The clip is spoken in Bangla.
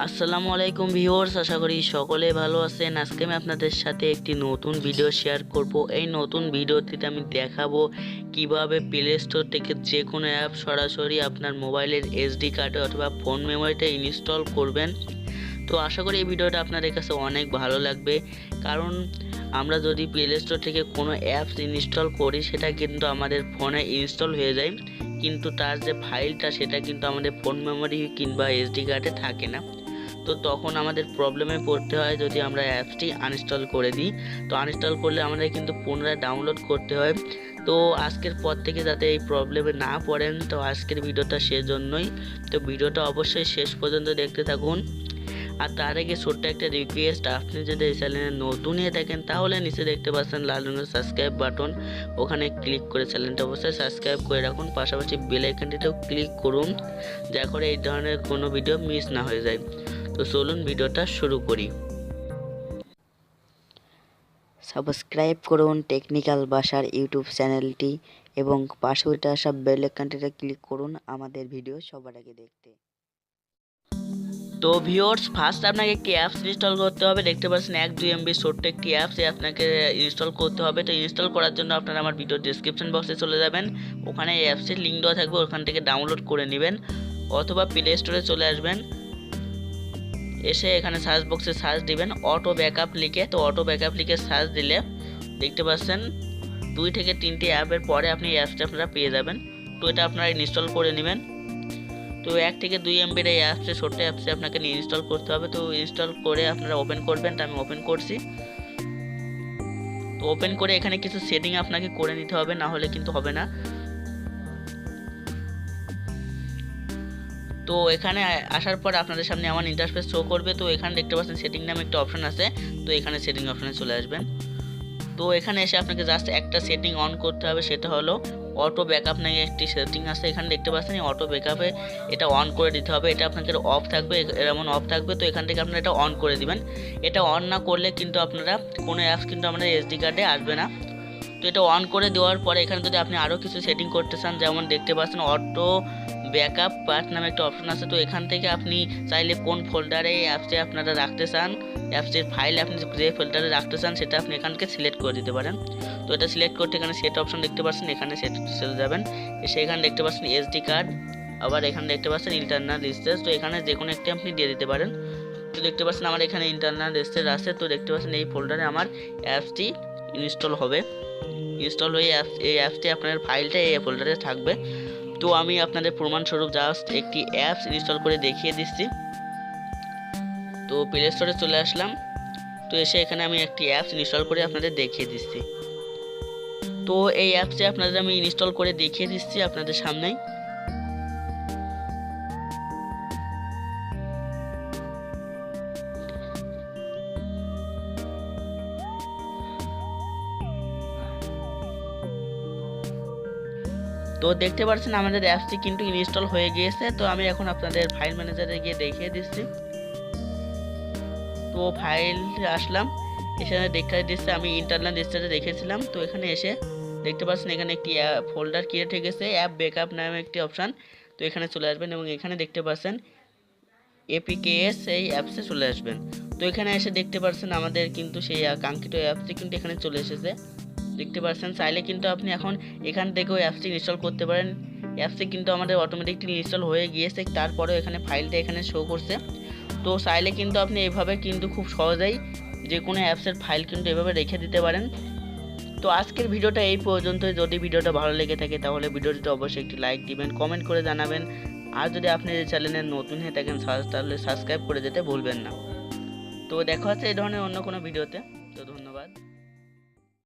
আসসালামু আলাইকুম ভিউয়ার্স, আশা করি সকলে ভালো আছেন। আজকে আমি আপনাদের সাথে একটি নতুন ভিডিও শেয়ার করব। এই নতুন ভিডিওটিতে আমি দেখাবো কিভাবে প্লে স্টোর থেকে যে কোনো অ্যাপ সরাসরি আপনার মোবাইলের এসডি কার্ডে অথবা ফোন মেমোরিতে ইনস্টল করবেন। তো আশা করি এই ভিডিওটা আপনাদের কাছে অনেক ভালো লাগবে, কারণ আমরা যদি প্লে স্টোর থেকে কোনো অ্যাপস ইনস্টল করি সেটা কিন্তু আমাদের ফোনে ইনস্টল হয়ে যায়, কিন্তু তার যে ফাইলটা সেটা কিন্তু আমাদের ফোন মেমোরি কিংবা এসডি কার্ডে থাকে না। তো তখন আমাদের প্রবলেমে পড়তে হয় যদি আমরা অ্যাপসটি আনইনস্টল করে দিই। তো আনইনস্টল করলে আমাদের কিন্তু পুনরায় ডাউনলোড করতে হয়। তো আজকের পর থেকে যাতে এই প্রবলেমে না পড়েন, তো আজকের ভিডিওটা সেজন্যই। তো ভিডিওটা অবশ্যই শেষ পর্যন্ত দেখতে থাকুন। আর তার আগে ছোট্ট একটা রিকোয়েস্ট, আপনি যদি এই চ্যানেলে নতুন হয়ে থাকেন তাহলে নিচে দেখতে পাচ্ছেন লাল রঙের সাবস্ক্রাইব বাটন, ওখানে ক্লিক করে চ্যানেলটা অবশ্যই সাবস্ক্রাইব করে রাখুন। পাশাপাশি বেল আইকনটিতেও ক্লিক করুন, যা করে এই ধরনের কোনো ভিডিও মিস না হয়ে যায়। তো চলুন ভিডিওটা শুরু করি। সাবস্ক্রাইব করুন টেকনিক্যাল বাসার ইউটিউব চ্যানেলটি এবং পাশে আসা বেল আইকনটিতে ক্লিক করুন আমাদের ভিডিও সবার আগে দেখতে। তো ভিউয়ার্স, ফার্স্ট আপনাকে একটি অ্যাপস ইনস্টল করতে হবে। দেখতে পাচ্ছেন 1-2 MB ছোট্ট একটি অ্যাপস আপনাকে ইনস্টল করতে হবে। তো ইনস্টল করার জন্য আপনারা আমার ভিডিও ডেসক্রিপশন বক্সে চলে যাবেন, ওখানে এই অ্যাপসের লিঙ্ক দেওয়া থাকবে, ওখান থেকে ডাউনলোড করে নেবেন। অথবা প্লে স্টোরে চলে আসবেন, এসে এখানে সার্চ বক্সে সার্চ দিবেন অটো ব্যাকআপ লিখে। তো অটো ব্যাকআপ লিখে সার্চ দিলে দেখতে পাচ্ছেন 2 থেকে 3টি অ্যাপের পরে আপনি এই অ্যাপসটা আপনারা পেয়ে যাবেন। তো এটা আপনারা ইনস্টল করে নেবেন। তো 1 থেকে 2 MBর এই অ্যাপসে ছোট্ট অ্যাপসে আপনাকে ইনস্টল করতে হবে। তো ইনস্টল করে আপনারা ওপেন করবেন। তো আমি ওপেন করছি। তো ওপেন করে এখানে কিছু সেটিং আপনাকে করে নিতে হবে, না হলে কিন্তু হবে না। তো এখানে আসার পর আপনাদের সামনে আমার ইন্টারফেস শো করবে। তো এখানে দেখতে পাচ্ছেন সেটিং নামে একটা অপশন আছে, তো এখানে সেটিং অপশনে চলে আসবেন। তো এখানে এসে আপনাকে জাস্ট একটা সেটিং অন করতে হবে, সেটা হলো অটো ব্যাকআপ নামে একটি সেটিং আছে। এখানে দেখতে পাচ্ছেন এই অটো ব্যাকআপে এটা অন করে দিতে হবে। এটা আপনাকে অফ থাকবে, এমন অফ থাকবে। তো এখান থেকে আপনারা এটা অন করে দিবেন। এটা অন না করলে কিন্তু আপনারা কোনো অ্যাপস কিন্তু আমাদের এসডি কার্ডে আসবে না। তো এটা অন করে দেওয়ার পরে এখানে যদি আপনি আরও কিছু সেটিং করতে চান, যেমন দেখতে পাচ্ছেন অটো ব্যাকআপ পাথ নামে একটা অপশন আছে। তো এখান থেকে আপনি চাইলে কোন ফোল্ডারে এই অ্যাপসে আপনারা রাখতে চান, অ্যাপসের ফাইল আপনি যে ফোল্ডারে রাখতে চান সেটা আপনি এখান থেকে সিলেক্ট করে দিতে পারেন। তো এটা সিলেক্ট করতে এখানে সেট অপশন দেখতে পাচ্ছেন, এখানে সেট চলে যাবেন। এসে এখানে দেখতে পাচ্ছেন এসডি কার্ড, আবার এখানে দেখতে পাচ্ছেন ইন্টারনাল স্টোরেজ। তো এখানে যে কোনো একটি আপনি দিয়ে দিতে পারেন। তো দেখতে পাচ্ছেন আমার এখানে ইন্টারনাল স্টোরেজ আছে। তো দেখতে পাচ্ছেন এই ফোল্ডারে আমার অ্যাপসটি ইনস্টল হবে। ইনস্টল হয়ে এই অ্যাপসটি আপনার ফাইলটা এই ফোল্ডারে থাকবে। তো আমি আপনাদের প্রমাণস্বরূপ জাস্ট একটি অ্যাপস ইনস্টল করে দেখিয়ে দিচ্ছি। তো প্লে স্টোরে চলে আসলাম। তো এসে এখানে আমি একটি অ্যাপস ইনস্টল করে আপনাদের দেখিয়ে দিচ্ছি। তো এই অ্যাপসটি আপনাদের আমি ইনস্টল করে দেখিয়ে দিচ্ছি আপনাদের সামনেই। তো দেখতে পাচ্ছেন আমাদের অ্যাপসটি কিন্তু ইনস্টল হয়ে গিয়েছে। তো আমি এখন আপনাদের ফাইল ম্যানেজারে গিয়ে দেখিয়ে দিচ্ছি। তো ফাইল আসলাম, এখানে দেখিয়ে দিচ্ছে আমি ইন্টারনাল স্টোরেজে রেখেছিলাম। তো এখানে এসে দেখতে পাচ্ছেন এখানে একটি ফোল্ডার ক্রিয়েট হয়ে গেছে, অ্যাপ ব্যাকআপ নামে একটি অপশান। তো এখানে চলে আসবেন এবং এখানে দেখতে পাচ্ছেন এপিকেএস এই অ্যাপসে চলে আসবেন। তো এখানে এসে দেখতে পাচ্ছেন আমাদের কিন্তু সেই কাঙ্ক্ষিত অ্যাপসটি কিন্তু এখানে চলে এসেছে। দেখতে পাচ্ছেন চাইলে কিন্তু আপনি এখন এখান থেকেও অ্যাপসটি ইনস্টল করতে পারেন। অ্যাপসটি কিন্তু আমাদের অটোমেটিকলি ইনস্টল হয়ে গিয়েছে, তারপরেও এখানে ফাইলটা এখানে শো করছে। তো চাইলে কিন্তু আপনি এভাবে কিন্তু খুব সহজেই যে কোনো অ্যাপসের ফাইল কিন্তু এভাবে রেখে দিতে পারেন। তো আজকের ভিডিওটা এই পর্যন্ত। যদি ভিডিওটা ভালো লেগে থাকে তাহলে ভিডিওটিতে অবশ্যই একটি লাইক দিবেন, কমেন্ট করে জানাবেন। আর যদি আপনি এই চ্যানেলে নতুন হয়ে থাকেন তাহলে সাবস্ক্রাইব করে যেতে ভুলবেন না। তো দেখা হচ্ছে এই ধরনের অন্য কোনো ভিডিওতে।